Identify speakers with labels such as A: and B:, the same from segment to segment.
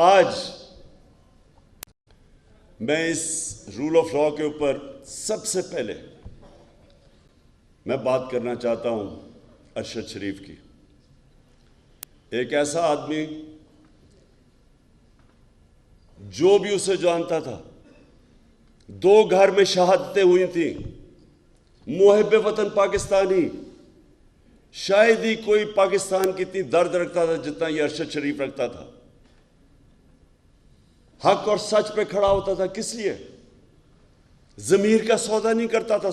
A: آج میں اس role of law کے اوپر سب سے پہلے میں بات کرنا چاہتا ہوں ارشد شریف کی. ایک ایسا آدمی جو بھی اسے جانتا تھا، 2 گھر میں شہادتیں ہوئی تھیں، محب وطن پاکستانی، شاید ہی کوئی پاکستان کی اتنی درد رکھتا تھا جتنا یہ ارشد شریف رکھتا تھا. حق اور سچ پہ کھڑا ہوتا تھا. کس لیے؟ ضمیر کا سودا نہیں کرتا تھا.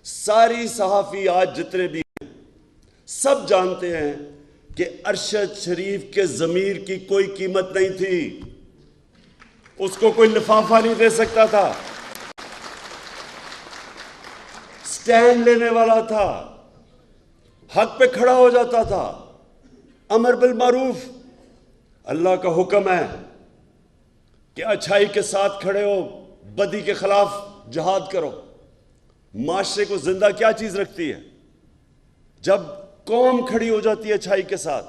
A: ساری صحافی آج جتنے بھی ہیں سب جانتے ہیں کہ ارشد شریف کے ضمیر کی کوئی قیمت نہیں تھی. اس کو کوئی لفافہ نہیں دے سکتا تھا. سٹینڈ لینے والا تھا، حق پہ کھڑا ہو جاتا تھا. امر بالمعروف، اللہ کا حکم ہے کہ اچھائی کے ساتھ کھڑے ہو، بدی کے خلاف جہاد کرو. معاشرے کو زندہ کیا چیز رکھتی ہے؟ جب قوم کھڑی ہو جاتی ہے اچھائی کے ساتھ.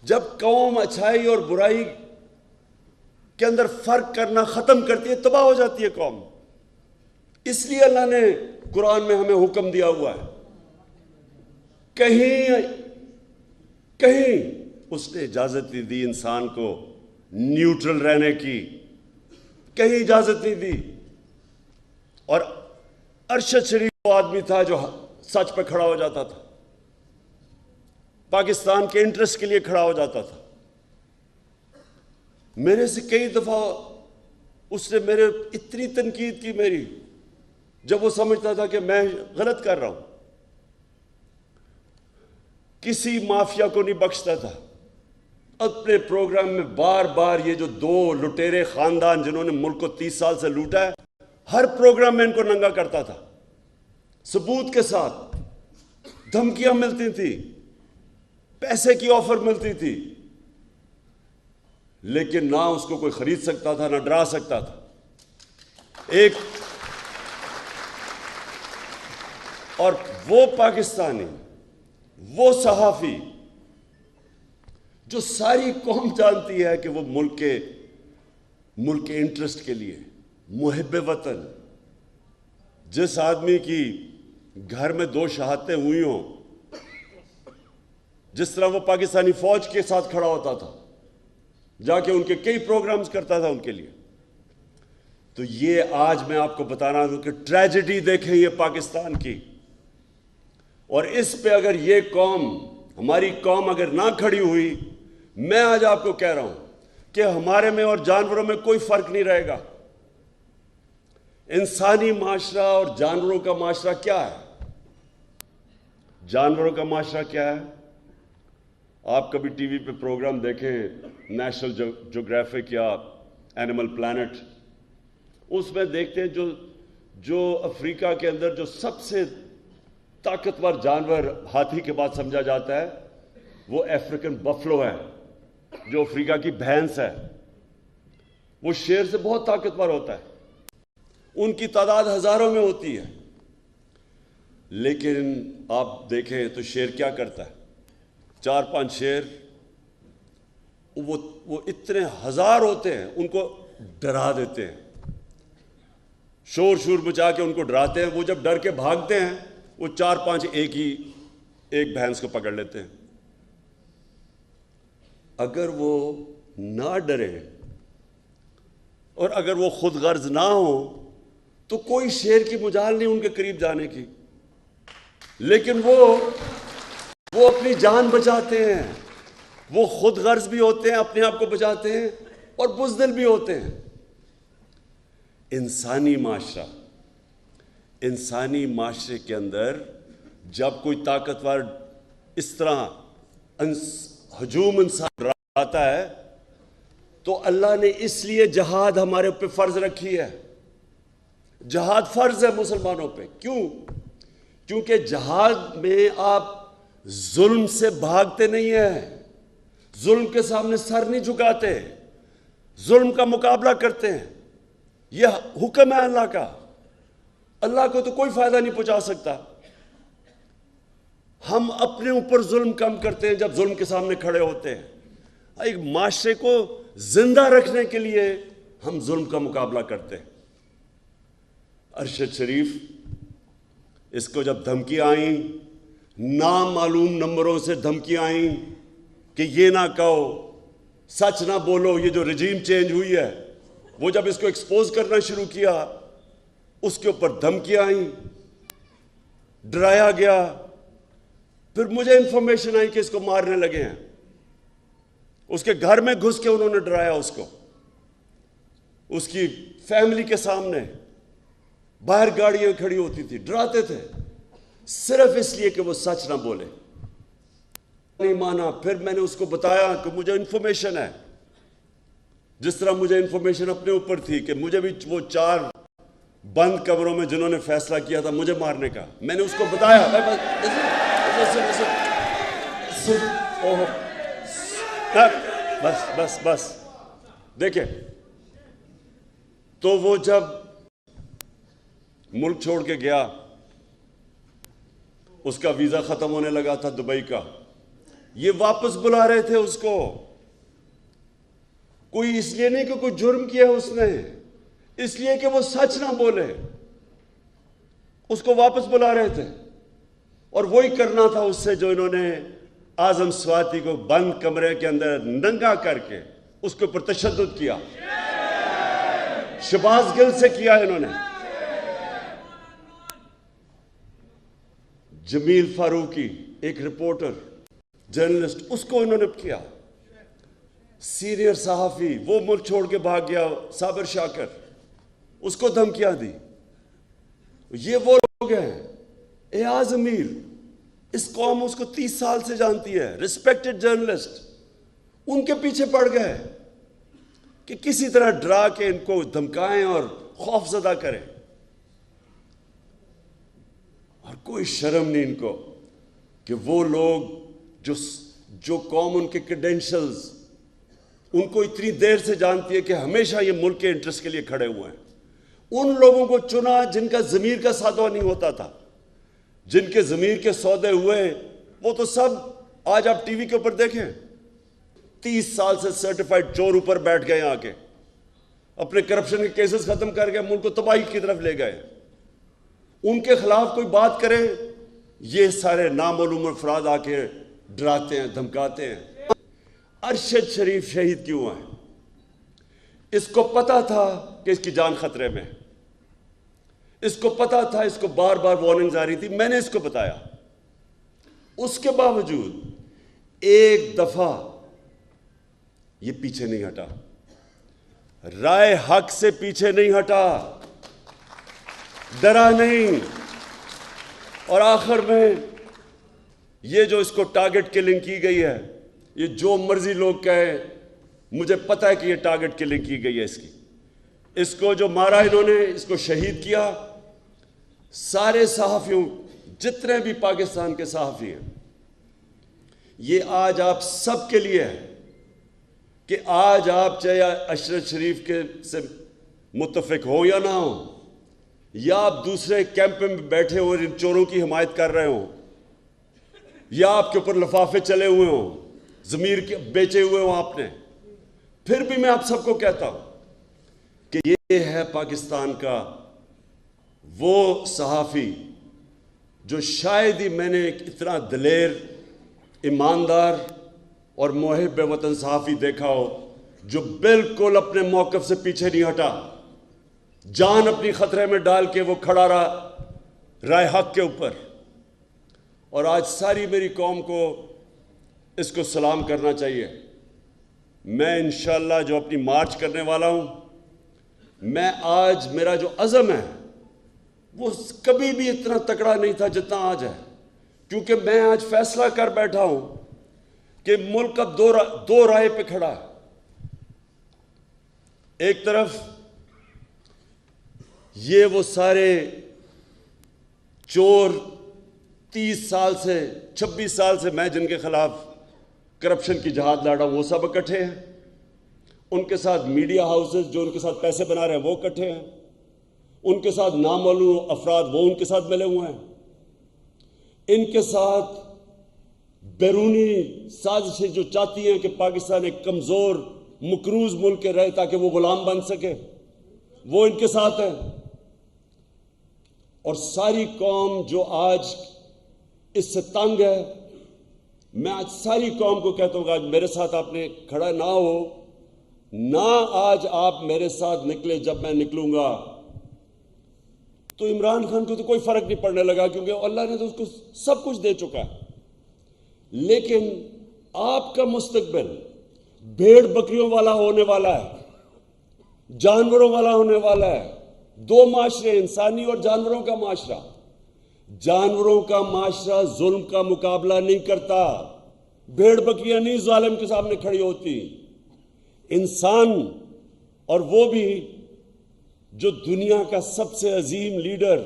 A: جب قوم اچھائی اور برائی کے اندر فرق کرنا ختم کرتی ہے، تباہ ہو جاتی ہے قوم. اس لیے اللہ نے قرآن میں ہمیں حکم دیا ہوا ہے. کہیں اس نے اجازت نہیں دی انسان کو نیوٹرل رہنے کی، کہیں اجازت نہیں دی. اور ارشد شریف وہ آدمی تھا جو سچ پہ کھڑا ہو جاتا تھا، پاکستان کے انٹرسٹ کے لیے کھڑا ہو جاتا تھا. میرے سے کئی دفعہ اس نے میرے اتنی تنقید کی میری، جب وہ سمجھتا تھا کہ میں غلط کر رہا ہوں. کسی مافیا کو نہیں بخشتا تھا. اپنے پروگرام میں بار بار یہ جو 2 لٹیرے خاندان جنہوں نے ملک کو 30 سال سے لوٹا ہے، ہر پروگرام میں ان کو ننگا کرتا تھا، ثبوت کے ساتھ. دھمکیاں ملتی تھیں، پیسے کی آفر ملتی تھی، لیکن نہ اس کو کوئی خرید سکتا تھا، نہ ڈرا سکتا تھا. اور وہ پاکستانی، وہ صحافی جو ساری قوم جانتی ہے کہ وہ ملک کے انٹرسٹ کے لیے محب وطن، جس آدمی کی گھر میں 2 شہادتیں ہوئی ہوں، جس طرح وہ پاکستانی فوج کے ساتھ کھڑا ہوتا تھا، جا کے ان کے کئی پروگرامز کرتا تھا ان کے لیے. تو یہ آج میں آپ کو بتانا ہوں کہ ٹریجڈی دیکھیں یہ پاکستان کی. اور اس پہ اگر یہ قوم، ہماری قوم اگر نہ کھڑی ہوئی، میں آج آپ کو کہہ رہا ہوں کہ ہمارے میں اور جانوروں میں کوئی فرق نہیں رہے گا. انسانی معاشرہ اور جانوروں کا معاشرہ کیا ہے؟ جانوروں کا معاشرہ کیا ہے؟ آپ کبھی ٹی وی پہ پروگرام دیکھیں، نیشنل جیوگرافک یا اینیمل پلانٹ، اس میں دیکھتے ہیں جو افریقہ کے اندر جو سب سے طاقتور جانور ہاتھی کے بعد سمجھا جاتا ہے، وہ افریقن بفلو ہے، جو افریقہ کی بھینس ہے. وہ شیر سے بہت طاقتور ہوتا ہے، ان کی تعداد ہزاروں میں ہوتی ہے. لیکن آپ دیکھیں تو شیر کیا کرتا ہے؟ 4-5 شیر، وہ اتنے ہزار ہوتے ہیں، ان کو ڈرا دیتے ہیں، شور مچا کے ان کو ڈراتے ہیں. وہ جب ڈر کے بھاگتے ہیں، وہ 4-5 ایک بھینس کو پکڑ لیتے ہیں. اگر وہ نہ ڈرے اور اگر وہ خود غرض نہ ہو تو کوئی شیر کی مجال نہیں ان کے قریب جانے کی. لیکن وہ اپنی جان بچاتے ہیں، وہ خود غرض بھی ہوتے ہیں، اپنے آپ کو بچاتے ہیں، اور بزدل بھی ہوتے ہیں. انسانی معاشرے کے اندر جب کوئی طاقتور اس طرح ہجوم انسان آتا ہے تو اللہ نے اس لیے جہاد ہمارے اوپر فرض رکھی ہے. جہاد فرض ہے مسلمانوں پہ. کیونکہ جہاد میں آپ ظلم سے بھاگتے نہیں ہیں، ظلم کے سامنے سر نہیں جھکاتے، ظلم کا مقابلہ کرتے ہیں. یہ حکم ہے اللہ کا. اللہ کو تو کوئی فائدہ نہیں پہنچا سکتا. ہم اپنے اوپر ظلم کم کرتے ہیں جب ظلم کے سامنے کھڑے ہوتے ہیں. ایک معاشرے کو زندہ رکھنے کے لیے ہم ظلم کا مقابلہ کرتے ہیں۔ ارشد شریف، اس کو جب دھمکیاں آئیں، نامعلوم نمبروں سے دھمکیاں آئیں کہ یہ نہ کہو، سچ نہ بولو، یہ جو رجیم چینج ہوئی ہے، وہ جب اس کو ایکسپوز کرنا شروع کیا، اس کے اوپر دھمکیاں آئیں، ڈرایا گیا، پھر مجھے انفارمیشن آئی کہ اس کو مارنے لگے ہیں۔ اس کے گھر میں گھس کے انہوں نے ڈرایا اس کو، اس کی فیملی کے سامنے، باہر گاڑیاں کھڑی ہوتی تھی، ڈراتے تھے صرف اس لیے کہ وہ سچ نہ بولے۔ نہیں مانا۔ پھر میں نے اس کو بتایا کہ مجھے انفارمیشن ہے، جس طرح مجھے انفارمیشن اپنے اوپر تھی کہ مجھے بھی وہ 4 بند کمروں میں جنہوں نے فیصلہ کیا تھا مجھے مارنے کا، میں نے اس کو بتایا۔ بس دیکھیں، تو وہ جب ملک چھوڑ کے گیا، اس کا ویزا ختم ہونے لگا تھا دبئی کا، یہ واپس بلا رہے تھے اس کو، کوئی اس لیے نہیں کہ کوئی جرم کیا اس نے، اس لیے کہ وہ سچ نہ بولے، اس کو واپس بلا رہے تھے۔ اور وہی کرنا تھا اس سے جو انہوں نے اعظم سواتی کو بند کمرے کے اندر ننگا کر کے اس کے اوپر تشدد کیا، شہباز گل سے کیا انہوں نے، جمیل فاروقی ایک رپورٹر جرنلسٹ، اس کو انہوں نے کیا، سینئر صحافی وہ ملک چھوڑ کے بھاگ گیا، صابر شاکر، اس کو دھمکیاں دی۔ یہ وہ لوگ ہیں، ایاز امیر، اس قوم اس کو 30 سال سے جانتی ہے، ریسپیکٹڈ جرنلسٹ، ان کے پیچھے پڑ گئے کہ کسی طرح ڈرا کے ان کو دھمکائیں اور خوف زدہ کریں، اور کوئی شرم نہیں ان کو کہ وہ لوگ جو قوم ان کے کریڈینشلز ان کو اتنی دیر سے جانتی ہے کہ ہمیشہ یہ ملک کے انٹرسٹ کے لیے کھڑے ہوئے ہیں، ان لوگوں کو چنا جن کا ضمیر کا سودا نہیں ہوتا تھا، جن کے ضمیر کے سودے ہوئے وہ تو سب آج آپ ٹی وی کے اوپر دیکھیں، 30 سال سے سرٹیفائیڈ چور اوپر بیٹھ گئے آ کے، اپنے کرپشن کے کیسز ختم کر کے ملک کو تباہی کی طرف لے گئے۔ ان کے خلاف کوئی بات کرے، یہ سارے نامعلوم افراد آ کے ڈراتے ہیں، دھمکاتے ہیں۔ ارشد شریف شہید کیوں ہیں؟ اس کو پتا تھا کہ اس کی جان خطرے میں، اس کو پتا تھا، اس کو بار بار وارننگز آ رہی تھی، میں نے اس کو بتایا، اس کے باوجود ایک دفعہ یہ پیچھے نہیں ہٹا، رائے حق سے پیچھے نہیں ہٹا، ڈرا نہیں۔ اور آخر میں یہ جو اس کو ٹارگٹ کلنگ کی گئی ہے، یہ جو مرضی لوگ کہیں، مجھے پتا ہے کہ یہ ٹارگٹ کلنگ کی گئی ہے اس کی، اس کو جو مارا انہوں نے، اس کو شہید کیا، سارے صحافیوں، جتنے بھی پاکستان کے صحافی ہیں، یہ آج آپ سب کے لیے ہے کہ آج آپ چاہے ارشد شریف کے سے متفق ہو یا نہ ہو، یا آپ دوسرے کیمپ میں بیٹھے ہو اور ان چوروں کی حمایت کر رہے ہوں، یا آپ کے اوپر لفافے چلے ہوئے ہوں، ضمیر کے بیچے ہوئے ہوں آپ نے، پھر بھی میں آپ سب کو کہتا ہوں کہ یہ ہے پاکستان کا وہ صحافی جو شاید ہی میں نے اتنا دلیر، ایماندار اور محب وطن صحافی دیکھا ہو جو بالکل اپنے موقف سے پیچھے نہیں ہٹا، جان اپنی خطرے میں ڈال کے وہ کھڑا رہا رائے حق کے اوپر۔ اور آج ساری میری قوم کو اس کو سلام کرنا چاہیے۔ میں انشاءاللہ جو اپنی مارچ کرنے والا ہوں، میں آج میرا جو عزم ہے وہ کبھی بھی اتنا تکڑا نہیں تھا جتنا آج ہے، کیونکہ میں آج فیصلہ کر بیٹھا ہوں کہ ملک اب دو رائے پہ کھڑا ہے۔ ایک طرف یہ وہ سارے چور 30 سال سے 26 سال سے میں جن کے خلاف کرپشن کی جہاد لڑا ہوں وہ سب اکٹھے ہیں، ان کے ساتھ میڈیا ہاؤسز جو ان کے ساتھ پیسے بنا رہے ہیں وہ اکٹھے ہیں، ان کے ساتھ نامعلوم افراد وہ ان کے ساتھ ملے ہوئے ہیں، ان کے ساتھ بیرونی سازشیں جو چاہتی ہیں کہ پاکستان ایک کمزور مقروض ملک کے رہے تاکہ وہ غلام بن سکے، وہ ان کے ساتھ ہے۔ اور ساری قوم جو آج اس سے تنگ ہے، میں آج ساری قوم کو کہتا ہوں کہ آج میرے ساتھ آپ نے کھڑا نہ ہو، نہ آج آپ میرے ساتھ نکلے جب میں نکلوں گا، تو عمران خان کو تو کوئی فرق نہیں پڑنے لگا، کیونکہ اللہ نے تو اس کو سب کچھ دے چکا ہے۔ لیکن آپ کا مستقبل بھیڑ بکریوں والا ہونے والا ہے، جانوروں والا ہونے والا ہے۔ دو معاشرے، انسانی اور جانوروں کا معاشرہ۔ جانوروں کا معاشرہ ظلم کا مقابلہ نہیں کرتا، بھیڑ بکریاں نہیں ظالم کے سامنے کھڑی ہوتی۔ انسان، اور وہ بھی جو دنیا کا سب سے عظیم لیڈر،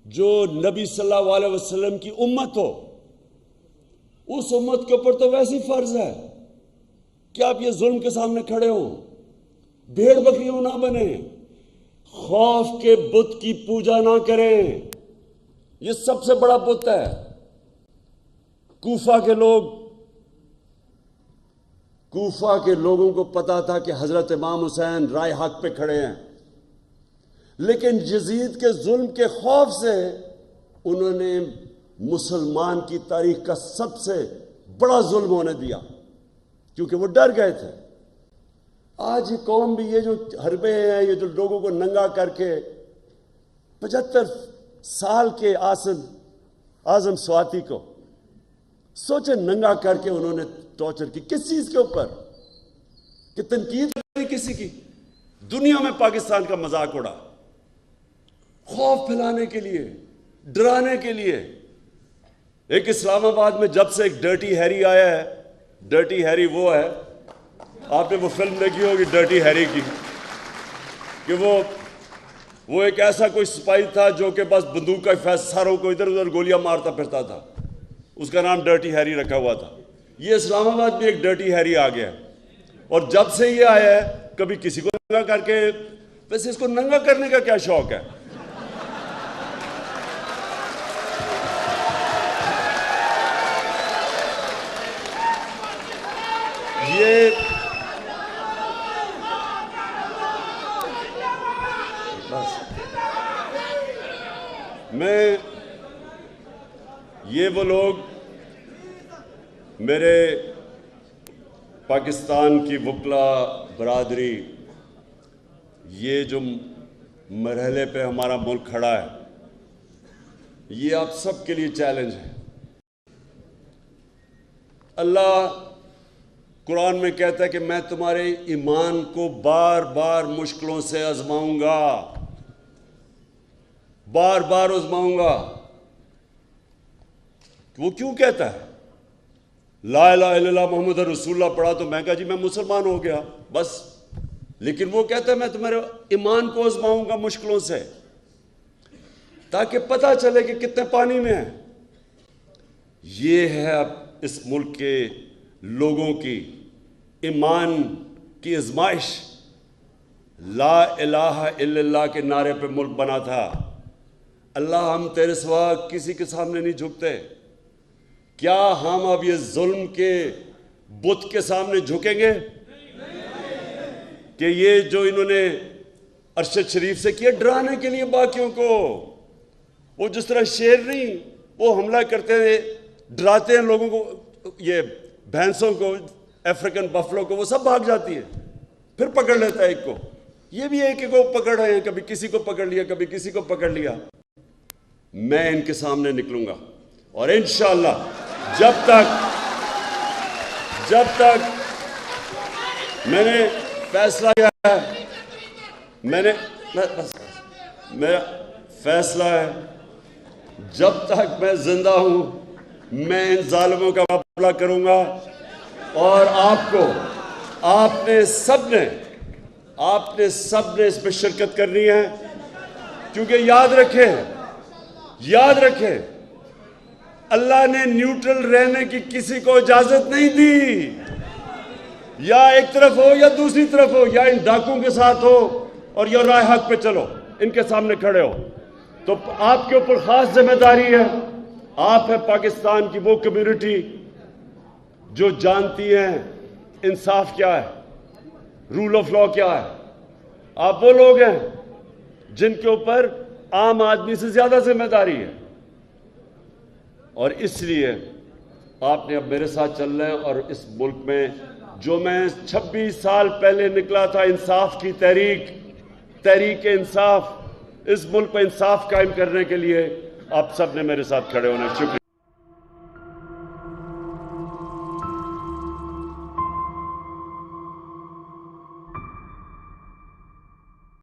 A: جو نبی صلی اللہ علیہ وسلم کی امت ہو، اس امت کے اوپر تو ویسی فرض ہے کہ آپ یہ ظلم کے سامنے کھڑے ہوں، بھیڑ بکریوں نہ بنیں، خوف کے بت کی پوجا نہ کریں۔ یہ سب سے بڑا بت ہے۔ کوفہ کے لوگوں کو پتا تھا کہ حضرت امام حسین رائے حق پہ کھڑے ہیں، لیکن یزید کے ظلم کے خوف سے انہوں نے مسلمان کی تاریخ کا سب سے بڑا ظلم ہونے دیا، کیونکہ وہ ڈر گئے تھے۔ آج یہ قوم بھی، یہ جو حربے ہیں، یہ جو لوگوں کو ننگا کر کے 75 سال کے اعظم سواتی کو سوچے ننگا کر کے انہوں نے ٹارچر کی، کس چیز کے اوپر؟ کہ تنقید نہیں کسی کی، دنیا میں پاکستان کا مذاق اڑا، خوف پھیلانے کے لیے، ڈرانے کے لیے۔ ایک اسلام آباد میں جب سے ایک ڈرٹی ہیری آیا ہے، ڈرٹی ہیری وہ ہے، آپ نے وہ فلم دیکھی ہوگی ڈرٹی ہیری کی، کہ وہ ایک ایسا کوئی سپاہی تھا جو کہ بس بندوق کا ساروں کو ادھر ادھر گولیاں مارتا پھرتا تھا، اس کا نام ڈرٹی ہیری رکھا ہوا تھا۔ یہ اسلام آباد میں ایک ڈرٹی ہیری آ گیا، اور جب سے یہ آیا ہے کبھی کسی کو ننگا کر کے، ویسے اس کو ننگا کرنے کا کیا شوق ہے؟ یہ وہ لوگ، میرے پاکستان کی وکلا برادری، یہ جو مرحلے پہ ہمارا ملک کھڑا ہے، یہ آپ سب کے لیے چیلنج ہے۔ اللہ قرآن میں کہتا ہے کہ میں تمہارے ایمان کو بار بار مشکلوں سے آزماؤں گا، بار بار آزماؤں گا۔ وہ کیوں کہتا ہے؟ لا الہ الا اللہ محمد رسول اللہ پڑھا تو میں کہا جی میں مسلمان ہو گیا بس، لیکن وہ کہتا ہے میں تمہارے ایمان کو آزماؤں گا مشکلوں سے، تاکہ پتہ چلے کہ کتنے پانی میں ہیں۔ یہ ہے اب اس ملک کے لوگوں کی ایمان کی آزمائش۔ لا الہ الا اللہ کے نعرے پہ ملک بنا تھا۔ اللہ ہم تیرے سوا کسی کے سامنے نہیں جھکتے، کیا ہم اب یہ ظلم کے بت کے سامنے جھکیں گے؟ کہ یہ جو انہوں نے ارشد شریف سے کیا ڈرانے کے لیے باقیوں کو، وہ جس طرح شیر نہیں وہ حملہ کرتے ہیں، ڈراتے ہیں لوگوں کو، یہ بھینسوں کو، افریکن بفلو کو، وہ سب بھاگ جاتی ہیں، پھر پکڑ لیتا ہے ایک کو۔ یہ بھی ایک کو پکڑ رہے ہیں، کبھی کسی کو پکڑ لیا، کبھی کسی کو پکڑ لیا۔ میں ان کے سامنے نکلوں گا، اور انشاءاللہ جب تک میں نے فیصلہ کیا ہے، میرا فیصلہ ہے، جب تک میں زندہ ہوں میں ان ظالموں کا مقابلہ کروں گا، اور آپ نے سب نے اس میں شرکت کرنی ہے، کیونکہ یاد رکھیں اللہ نے نیوٹرل رہنے کی کسی کو اجازت نہیں دی، یا ایک طرف ہو یا دوسری طرف ہو، یا ان ڈاکوں کے ساتھ ہو اور یا رائے حق پہ چلو، ان کے سامنے کھڑے ہو۔ تو آپ کے اوپر خاص ذمہ داری ہے آپ ہے پاکستان کی وہ کمیونٹی جو جانتی ہیں انصاف کیا ہے، رول آف لا کیا ہے۔ آپ وہ لوگ ہیں جن کے اوپر عام آدمی سے زیادہ ذمہ داری ہے، اور اس لیے آپ نے اب میرے ساتھ چلنا ہے، اور اس ملک میں جو میں 26 سال پہلے نکلا تھا انصاف کی تحریک انصاف، اس ملک میں انصاف قائم کرنے کے لیے آپ سب نے میرے ساتھ کھڑے ہونا ہے۔ شکریہ۔